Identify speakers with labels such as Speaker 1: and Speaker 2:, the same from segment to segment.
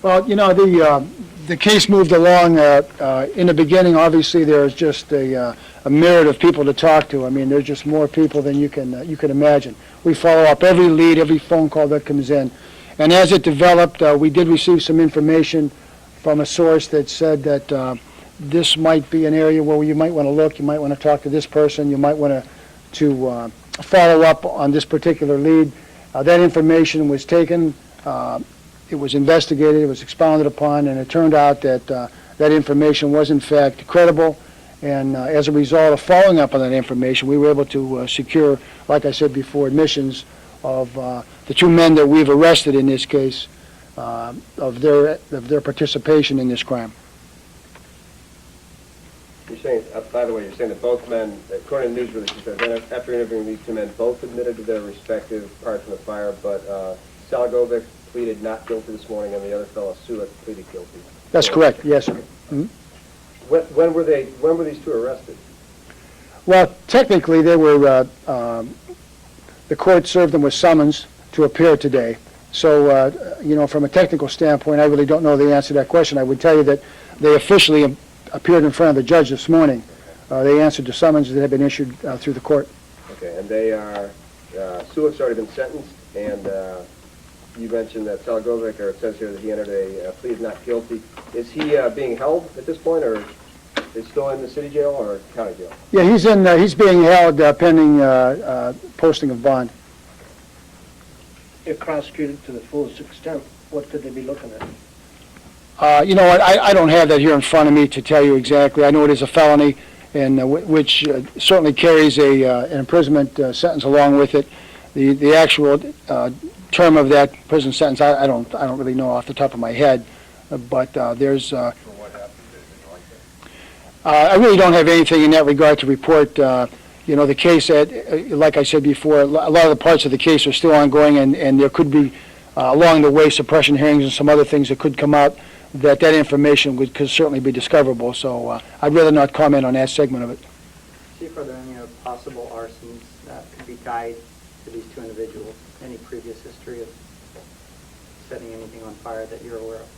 Speaker 1: Well, the case moved along. In the beginning, obviously, there was just a myriad of people to talk to. I mean, there's just more people than you can imagine. We follow up every lead, every phone call that comes in. And as it developed, we did receive some information from a source that said that this might be an area where you might want to look. You might want to talk to this person. You might want to follow up on this particular lead. That information was taken. It was investigated, it was expounded upon, and it turned out that that information was in fact credible. And as a result of following up on that information, we were able to secure, like I said before, admissions of the two men that we've arrested in this case, of their participation in this crime.
Speaker 2: You're saying, by the way, you're saying that both men, according to the news release, you said then after interviewing these two men, both admitted to their respective parts in the fire, but Salagovic pleaded not guilty this morning, and the other fellow, Sulik, pleaded guilty.
Speaker 1: That's correct. Yes, sir. Mm-hmm.
Speaker 2: When were these two arrested?
Speaker 1: Well, technically, they were. The court served them with summons to appear today. So, from a technical standpoint, I really don't know the answer to that question. I would tell you that they officially appeared in front of the judge this morning. They answered the summons that had been issued through the court.
Speaker 2: Okay, and they are. Sulik's already been sentenced, and. You mentioned that Salagovic, or it says here that he entered a plea of not guilty. Is he being held at this point, or is still in the city jail or county jail?
Speaker 1: Yeah, he's being held pending posting of bond.
Speaker 3: If prosecuted to the fullest extent, what could they be looking at?
Speaker 1: I don't have that here in front of me to tell you exactly. I know it is a felony, and which certainly carries an imprisonment sentence along with it. The actual term of that prison sentence, I don't really know off the top of my head, but there's. I really don't have anything in that regard to report. The case, like I said before, a lot of the parts of the case are still ongoing, and there could be along the way suppression hearings and some other things that could come out. That information could certainly be discoverable. So I'd rather not comment on that segment of it.
Speaker 4: Chief, are there any possible arsons that could be tied to these two individuals? Any previous history of setting anything on fire that you're aware of?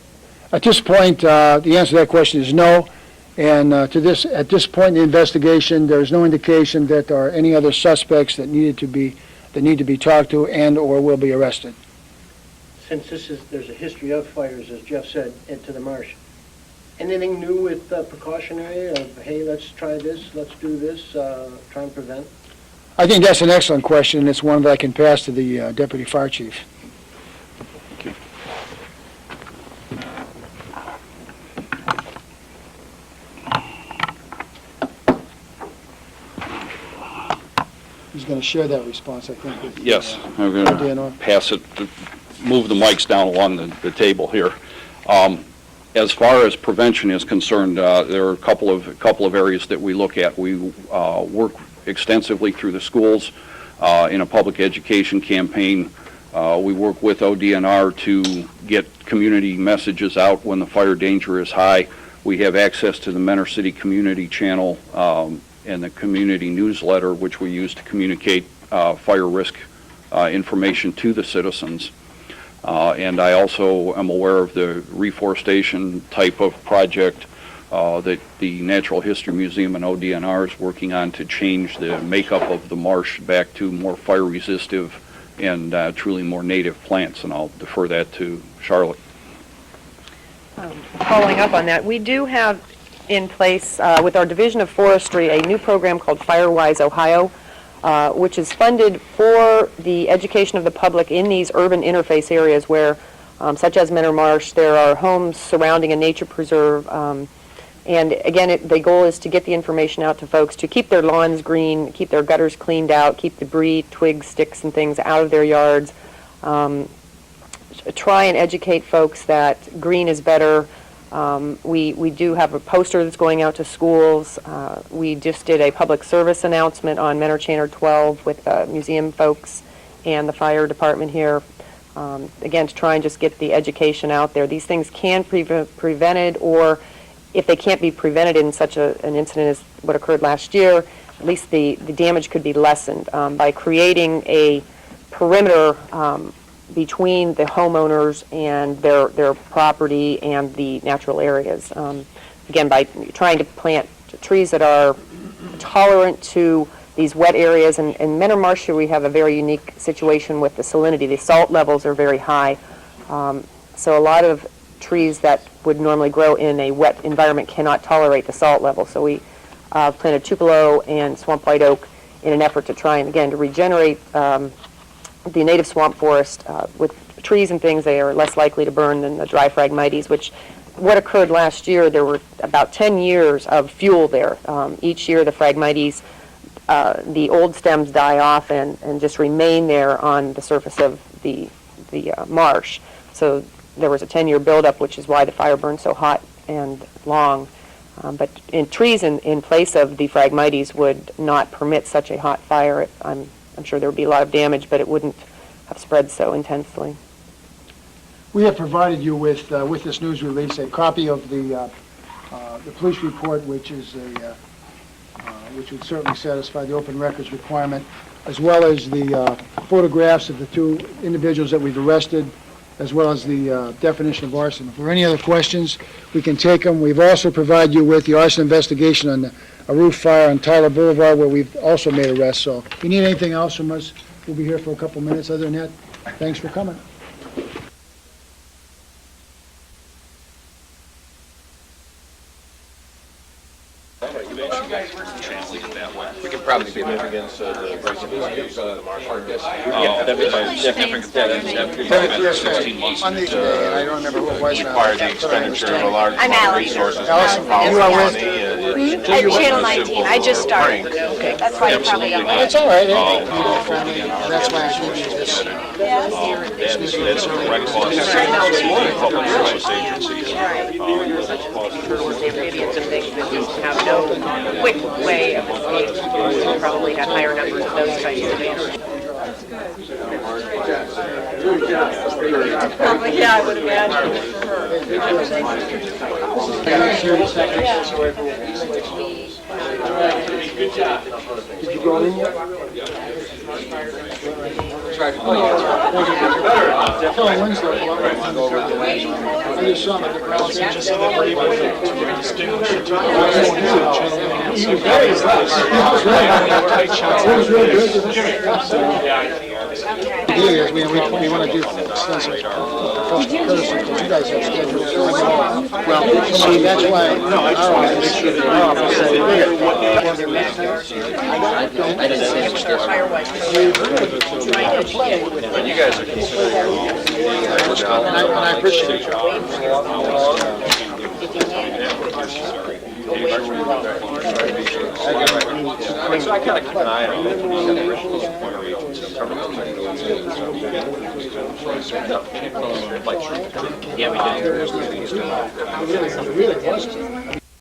Speaker 1: At this point, the answer to that question is no. And at this point in the investigation, there is no indication that there are any other suspects that need to be talked to and or will be arrested.
Speaker 3: Since there's a history of fires, as Jeff said, into the marsh, anything new with precautionary of, hey, let's try this, let's do this, try and prevent?
Speaker 1: I think that's an excellent question, and it's one that I can pass to the Deputy Fire Chief.
Speaker 5: Okay.
Speaker 1: He's going to share that response, I think. With,
Speaker 5: yes, I'm going to pass it, move the mics down along the table here. As far as prevention is concerned, there are a couple of areas that we look at. We work extensively through the schools in a public education campaign. We work with ODNR to get community messages out when the fire danger is high. We have access to the Mentor City Community Channel and the community newsletter, which we use to communicate fire risk information to the citizens. And I also am aware of the reforestation type of project that the Natural History Museum and ODNR is working on to change the makeup of the marsh back to more fire resistive and truly more native plants, and I'll defer that to Charlotte.
Speaker 6: Following up on that, we do have in place with our Division of Forestry a new program called Firewise Ohio, which is funded for the education of the public in these urban interface areas where, such as Mentor Marsh, there are homes surrounding a nature preserve. And again, the goal is to get the information out to folks to keep their lawns green, keep their gutters cleaned out, keep debris, twigs, sticks, and things out of their yards. Try and educate folks that green is better. We do have a poster that's going out to schools. We just did a public service announcement on Mentor Channel 12 with museum folks and the fire department here. Again, to try and just get the education out there. These things can be prevented, or if they can't be prevented in such an incident as what occurred last year, at least the damage could be lessened by creating a perimeter between the homeowners and their property and the natural areas. Again, by trying to plant trees that are tolerant to these wet areas. And in Mentor Marsh, we have a very unique situation with the salinity. The salt levels are very high. So a lot of trees that would normally grow in a wet environment cannot tolerate the salt level. So we planted tupelo and swamp white oak in an effort to try and, again, to regenerate the native swamp forest. With trees and things, they are less likely to burn than the dry phragmites, which what occurred last year, there were about 10 years of fuel there. Each year the phragmites, the old stems die off and just remain there on the surface of the marsh. So there was a 10-year buildup, which is why the fire burned so hot and long. But in trees in place of the phragmites would not permit such a hot fire. I'm sure there would be a lot of damage, but it wouldn't have spread so intensely.
Speaker 1: We have provided you with this news release a copy of the police report, which would certainly satisfy the open records requirement, as well as the photographs of the two individuals that we've arrested, as well as the definition of arson. If there are any other questions, we can take them. We've also provided you with the arson investigation on a roof fire on Tyler Boulevard, where we've also made arrests. So if you need anything else from us, we'll be here for a couple minutes. Other than that, thanks for coming.
Speaker 7: We could probably be moving against the residents of the Marsh Fire.
Speaker 1: On the, I don't remember who it was now.
Speaker 7: Require the expenditure of a large
Speaker 8: I'm
Speaker 7: amount of
Speaker 8: Ally.
Speaker 7: resources.
Speaker 1: Allison, you are with?
Speaker 8: At Channel 19, I just started.
Speaker 1: Okay.
Speaker 8: That's why you probably don't know.
Speaker 1: It's all right. That's why I gave you this.
Speaker 7: That's a direct cost to public service agencies.
Speaker 6: Amphibians and things that just have no quick way of escape. We probably have higher numbers of those types of animals. Probably, yeah, I would
Speaker 1: Did you go in yet? Oh, Wednesday. I just saw him at the ground. Just so that we're able to distinguish it. It was really good. We want to do extensive professional courtesy, because you guys have schedules. Well, see, that's why I want to make sure that our office is I didn't say it.
Speaker 7: You guys are considering
Speaker 1: And I appreciate it.
Speaker 7: So I kind of keep an eye on it. Yeah, we did.
Speaker 1: It really wasn't.